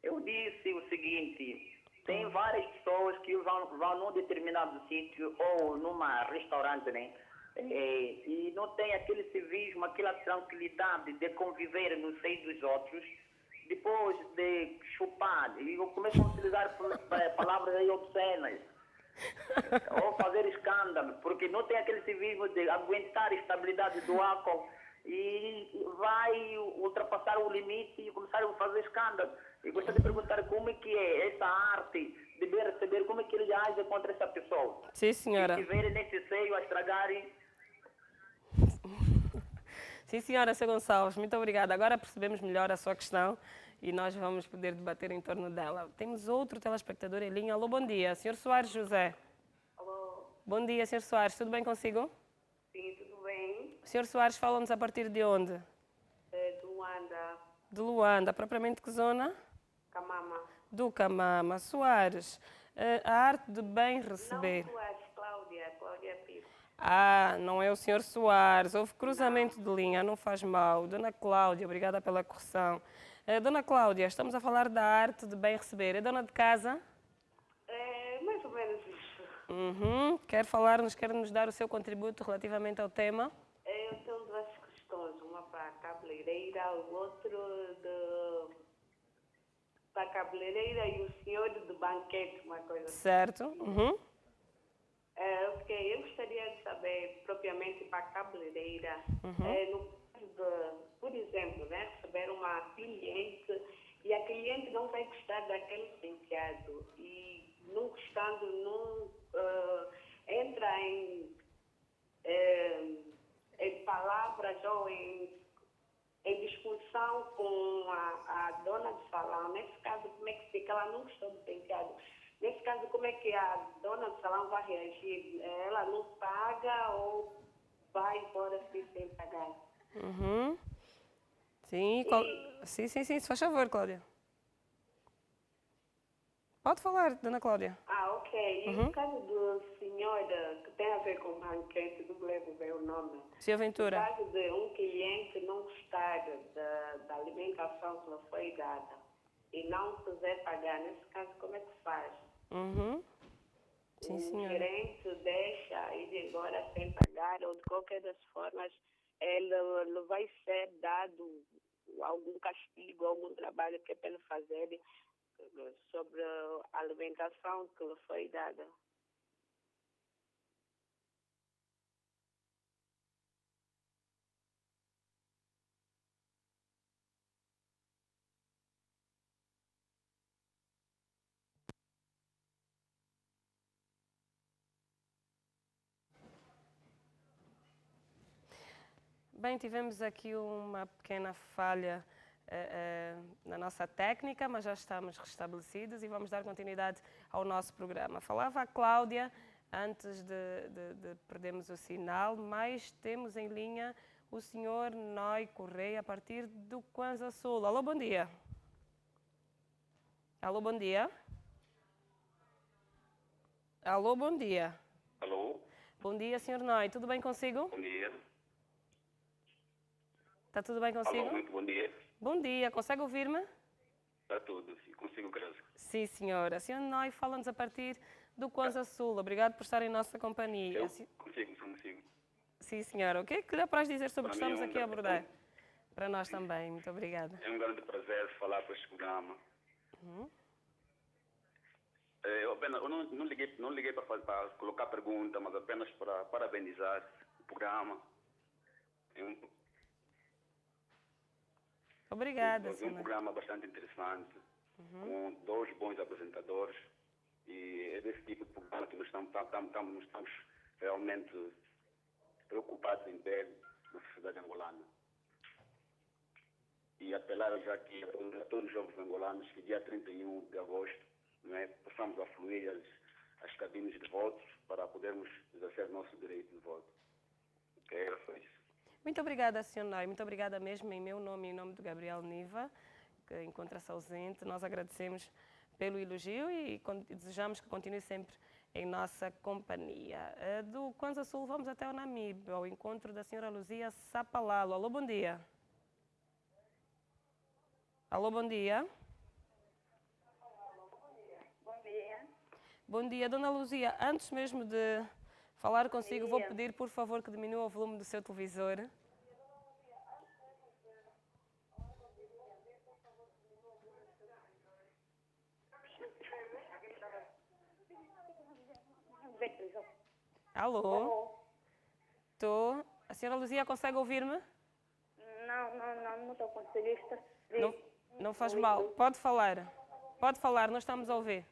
Eu disse o seguinte, tem várias pessoas que vão num determinado sítio ou numa restaurante, né? E não tem aquele civismo, aquela tranquilidade de conviver no seio dos outros, depois de chupar, e começam a utilizar palavras aí obscenas, ou fazer escândalo, porque não tem aquele civismo de aguentar a estabilidade do álcool e vai ultrapassar o limite e começar a fazer escândalo. E gostaria de perguntar como é que é essa arte de bem receber, como é que ele age contra essa pessoa. Sim, senhora. Se estiverem nesse seio a estragarem. Sim, senhora, Sr. Gonçalves, muito obrigada. Agora percebemos melhor a sua questão e nós vamos poder debater em torno dela. Temos outro telespectador em linha. Alô, bom dia. Sr. Soares José. Alô. Bom dia, Sr. Soares. Tudo bem consigo? Sim, tudo bem. O Sr. Soares fala-nos a partir de onde? De Luanda. De Luanda. Propriamente que zona? Camama. Do Camama. Soares, a arte de bem receber. Não, Soares, Cláudia Pires. Ah, não é o Sr. Soares. Houve cruzamento de linha, não faz mal. Dona Cláudia, obrigada pela correção. Dona Cláudia, estamos a falar da arte de bem receber. É dona de casa? É mais ou menos isso. Quer nos dar o seu contributo relativamente ao tema? Eu tenho duas questões, uma para cá, cabeleireira, o outro da cabeleireira e o senhor do banquete, uma coisa assim. Certo. Uhum. Ok, eu gostaria de saber propriamente para a cabeleireira, no caso por exemplo, né, receber uma cliente e a cliente não vai gostar daquele penteado e não gostando, não entra em palavras ou em discussão com a dona do salão. Nesse caso, como é que fica? Ela não gostou do penteado. Nesse caso, como é que a dona do salão vai reagir? Ela não paga ou vai embora sem pagar? Uhum. Sim, sim, se faz favor, Cláudia. Pode falar, dona Cláudia. Ok. E no caso do senhor que tem a ver com banquete, não me lembro bem o nome. Senhor Ventura. No caso de um cliente não gostar da alimentação que lhe foi dada e não quiser pagar, nesse caso, como é que faz? Uhum. Sim, O senhora. gerente deixa ir embora sem pagar ou de qualquer das formas ele vai ser dado algum castigo, algum trabalho que é para ele fazer sobre a alimentação que lhe foi dada. Bem, tivemos aqui uma pequena falha na nossa técnica, mas já estamos restabelecidos e vamos dar continuidade ao nosso programa. Falava a Cláudia antes de perdermos o sinal, mas temos em linha o senhor Noi Correia a partir do Kwanza Sul. Alô, bom dia. Alô, bom dia. Alô, bom dia. Alô? Bom dia, senhor Noi. Tudo bem consigo? Bom dia. Está tudo bem consigo? Alô, muito bom dia. Bom dia. Consegue ouvir-me? Está tudo, sim. Consigo, Graça. Sim, senhora. A senhora Noi fala-nos a partir do Kwanza Sul. Obrigado por estar em nossa companhia. Consigo. Sim, senhora. O que é que lhe apraz dizer sobre o que Para mim estamos é um aqui a grande abordar? Para nós também. Muito obrigada. É um grande prazer falar para este programa. Uhum. Eu não liguei para colocar pergunta, mas apenas para parabenizar o programa. Obrigada, É um senhora. programa bastante interessante, com dois bons apresentadores. E é desse tipo de programa que nós estamos realmente preocupados em ter na sociedade angolana. E apelar já aqui a todos os jovens angolanos que dia 31 de agosto, não é, possamos afluir as cabines de votos para podermos exercer nosso direito de voto. Ok, era só isso. Muito obrigada, senhor Noi. Muito obrigada mesmo em meu nome e em nome do Gabriel Niva, que encontra-se ausente. Nós agradecemos pelo elogio e desejamos que continue sempre em nossa companhia. Do Kwanza Sul vamos até o Namibe, ao encontro da senhora Luzia Sapalalo. Alô, bom dia. Alô, bom dia. Bom dia. Bom dia, dona Luzia. Antes mesmo de falar consigo, vou pedir, por favor, que diminua o volume do seu televisor. Alô? Estou. A senhora Luzia consegue ouvir-me? Não estou conseguindo. Não faz mal. Pode falar, nós estamos a ouvir.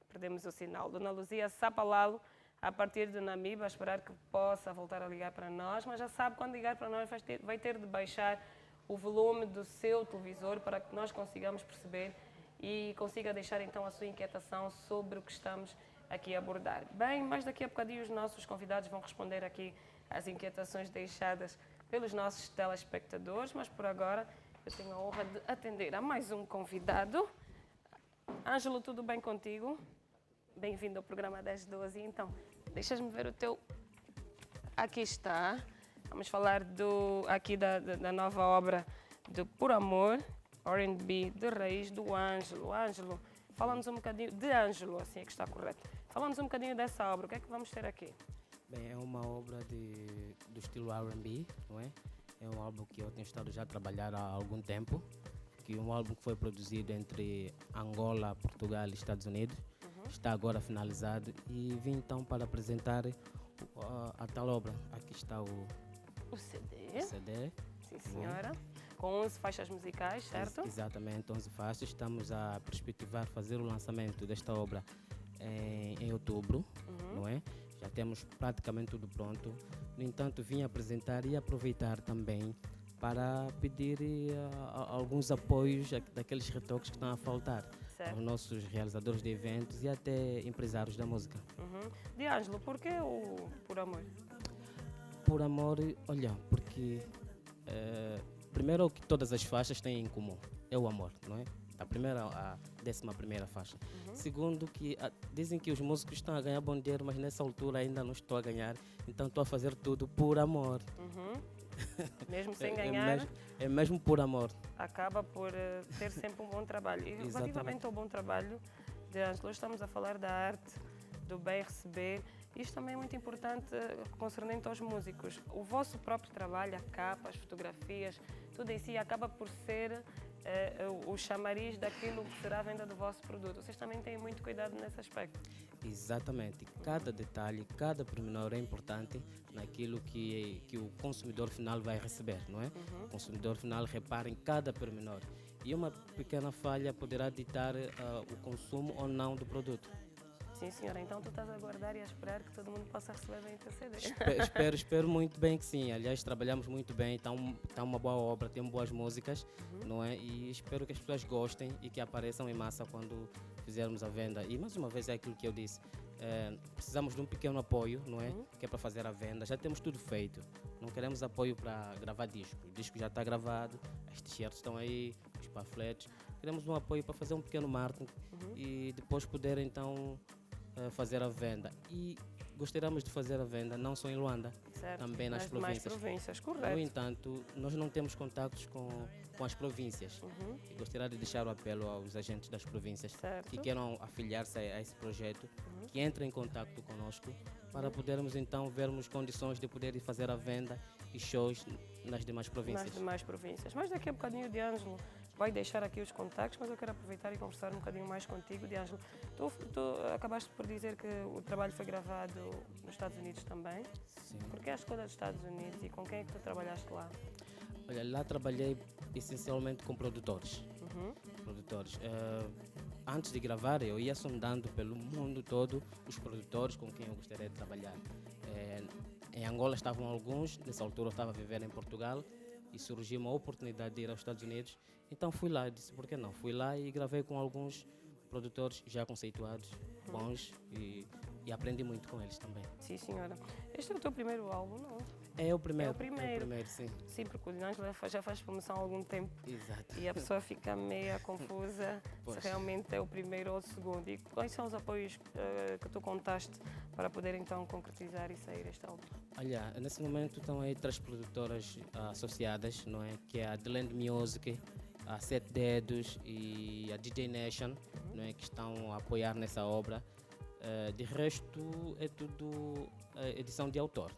Perdemos o sinal. Dona Luzia Sapalalo, a partir do Namibe, a esperar que possa voltar a ligar para nós, mas já sabe, quando ligar para nós vai ter de baixar o volume do seu televisor para que nós consigamos perceber e consiga deixar então a sua inquietação sobre o que estamos aqui a abordar. Bem, mas daqui a bocadinho os nossos convidados vão responder aqui às inquietações deixadas pelos nossos telespectadores, mas por agora eu tenho a honra de atender a mais um convidado. Ângelo, tudo bem contigo? Bem-vindo ao programa 1012. Então, deixas-me ver o teu... Aqui está. Vamos falar aqui da nova obra do Por Amor, R&B de raiz do Ângelo. Ângelo, fala-nos um bocadinho... De Ângelo, assim é que está correto. Fala-nos um bocadinho dessa obra. O que é que vamos ter aqui? Bem, é uma obra do estilo R&B, não é? é um álbum que eu tenho estado já a trabalhar há algum tempo, que é um álbum que foi produzido entre Angola, Portugal e Estados Unidos. Está agora finalizado e vim então para apresentar a tal obra. Aqui está o CD. CD. Sim, senhora. Com 11 faixas musicais, certo? Exatamente, 11 faixas. Estamos a perspectivar fazer o lançamento desta obra em outubro, não é? Já temos praticamente tudo pronto. No entanto, vim apresentar e aproveitar também para pedir alguns apoios daqueles retoques que estão a faltar aos nossos realizadores de eventos e até empresários da música. D'Angelo, por que o Por Amor? Por amor, olha, porque primeiro o que todas as faixas têm em comum é o amor, não é? Da primeira à 11ª faixa. Segundo, que dizem que os músicos estão a ganhar bom dinheiro, mas nessa altura ainda não estou a ganhar, então estou a fazer tudo por amor. Mesmo sem ganhar, é mesmo por amor. acaba por ter sempre um bom trabalho. E relativamente ao bom trabalho de Ângelo, estamos a falar da arte, do bem receber. Isto também é muito importante concernente aos músicos. O vosso próprio trabalho, a capa, as fotografias, tudo em si acaba por ser o chamariz daquilo que será a venda do vosso produto. Vocês também têm muito cuidado nesse aspecto. Exatamente. Cada detalhe, cada pormenor é importante naquilo que o consumidor final vai receber, não é? O consumidor final repara em cada pormenor. E uma pequena falha poderá ditar o consumo ou não do produto. Sim, senhora. Então tu estás a aguardar e a esperar que todo mundo possa receber bem o teu CD. Espero muito bem que sim. Aliás, trabalhamos muito bem, está uma boa obra, temos boas músicas, não é? E espero que as pessoas gostem e que apareçam em massa quando fizermos a venda. E mais uma vez é aquilo que eu disse, precisamos de um pequeno apoio, não é? Que é para fazer a venda. Já temos tudo feito. Não queremos apoio para gravar disco. O disco já está gravado, as t-shirts estão aí, os panfletos. Queremos um apoio para fazer um pequeno marketing e depois poder então fazer a venda. E gostaríamos de fazer a venda não só em Luanda, certo, também nas províncias. Correto. No entanto, nós não temos contactos com as províncias. E gostaria de deixar o apelo aos agentes das províncias que queiram afiliar-se a esse projeto, que entrem em contato conosco para podermos então vermos condições de poder ir fazer a venda e shows nas demais províncias. Mas daqui a bocadinho, D'Angelo vai deixar aqui os contactos, mas eu quero aproveitar e conversar um bocadinho mais contigo, D'Angelo. Tu acabaste por dizer que o trabalho foi gravado nos Estados Unidos também. Sim. Por que a escolha dos Estados Unidos e com quem é que tu trabalhaste lá? Olha, lá trabalhei essencialmente com produtores. Antes de gravar, eu ia sondando pelo mundo todo os produtores com quem eu gostaria de trabalhar. Em Angola estavam alguns, nessa altura eu estava a viver em Portugal e surgiu uma oportunidade de ir aos Estados Unidos. Então fui lá, disse por que não? Fui lá e gravei com alguns produtores já conceituados, bons, e aprendi muito com eles também. Sim, senhora. Este é o teu primeiro álbum, não? É o primeiro. É o primeiro, sim. Sim, porque o D'Angelo já faz promoção há algum tempo. Exato. E a pessoa fica meio confusa se realmente é o primeiro ou o segundo. E quais são os apoios que tu contaste para poder então concretizar e sair este álbum? Olha, nesse momento estão aí 3 produtoras associadas, não é? Que é a The Land Music, a 7 Dedos e a DJ Nation, não é? Que estão a apoiar nessa obra. De resto, é tudo edição de autor.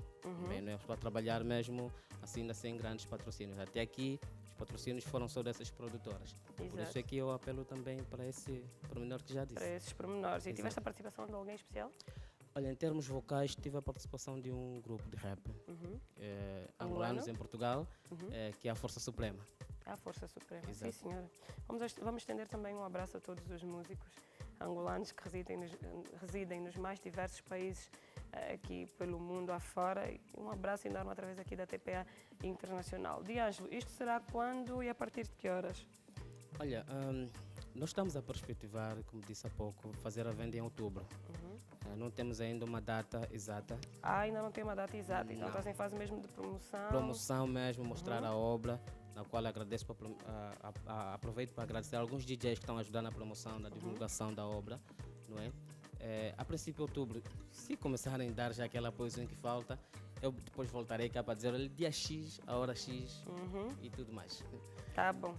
Bem, não é para trabalhar mesmo assim, sem grandes patrocínios. Até aqui, os patrocínios foram só dessas produtoras. Exato. Por isso é que eu apelo também para esse pormenor que já disse. Para esses pormenores. E Exato. tiveste a participação de alguém especial? Olha, em termos vocais, tive a participação de um grupo de rap angolanos em Portugal, que é a Força Suprema. A Força Suprema, Exato. Sim, senhora. Vamos estender também um abraço a todos os músicos angolanos que residem nos mais diversos países aqui pelo mundo afora. E um abraço enorme através aqui da TPA Internacional. D'Angelo, isto será quando e a partir de que horas? Olha, nós estamos a perspectivar, como disse há pouco, fazer a venda em outubro. Não temos ainda uma data exata. Ainda não tem uma data exata, então estás em fase mesmo de promoção? Promoção mesmo, mostrar a obra, na qual agradeço, aproveito para agradecer a alguns DJs que estão a ajudar na promoção, na divulgação da obra, não é? A princípio de outubro, se começarem a dar já aquela apoiozinho que falta, eu depois voltarei cá para dizer dia X, a hora X e tudo mais. Tá bom.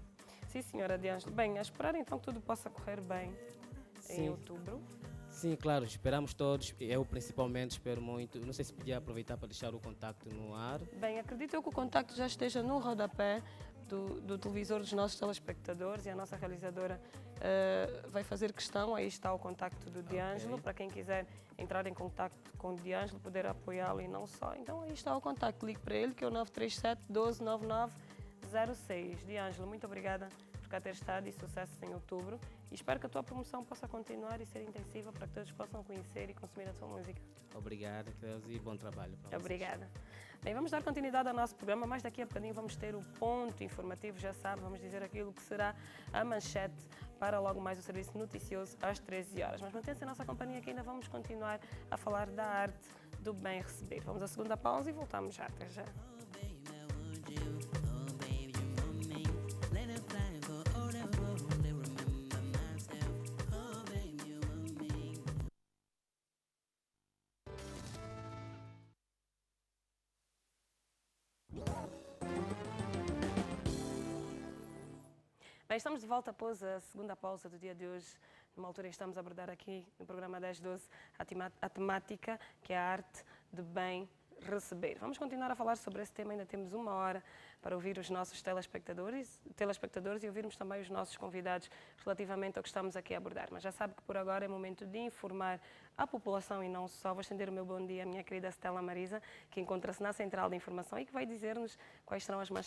Sim, senhora D'Angelo. Bem, a esperar então que tudo possa correr bem em outubro. Sim, claro, esperamos todos. Eu principalmente espero muito. Não sei se podia aproveitar para deixar o contacto no ar. Bem, acredito eu que o contacto já esteja no rodapé do televisor dos nossos telespectadores e a nossa realizadora vai fazer questão, aí está o contacto do D'Angelo, para quem quiser entrar em contacto com o D'Angelo, poder apoiá-lo e não só. Então aí está o contacto, ligue para ele que é o 937 12 99 06. D'Angelo, muito obrigada por cá ter estado e sucesso em outubro. E espero que a tua promoção possa continuar e ser intensiva para que todos possam conhecer e consumir a tua música. Obrigado, Cleusa, e bom trabalho para vocês. Obrigada. Bem, vamos dar continuidade ao nosso programa, mas daqui a bocadinho vamos ter o ponto informativo, já sabe, vamos dizer aquilo que será a manchete para logo mais o serviço noticioso às 13 horas. Mas mantenha-se a nossa companhia que ainda vamos continuar a falar da arte do bem receber. Vamos à segunda pausa e voltamos já, até já. Bem, estamos de volta após a segunda pausa do dia de hoje. Numa altura em que estamos a abordar aqui no programa 1012 a temática que é a arte de bem receber. Vamos continuar a falar sobre esse tema, ainda temos uma hora para ouvir os nossos telespectadores e ouvirmos também os nossos convidados relativamente ao que estamos aqui a abordar. Mas já sabe que por agora é momento de informar a população e não só. Vou estender o meu bom dia à minha querida Stella Marisa, que encontra-se na Central de Informação e que vai dizer-nos quais serão as manchetes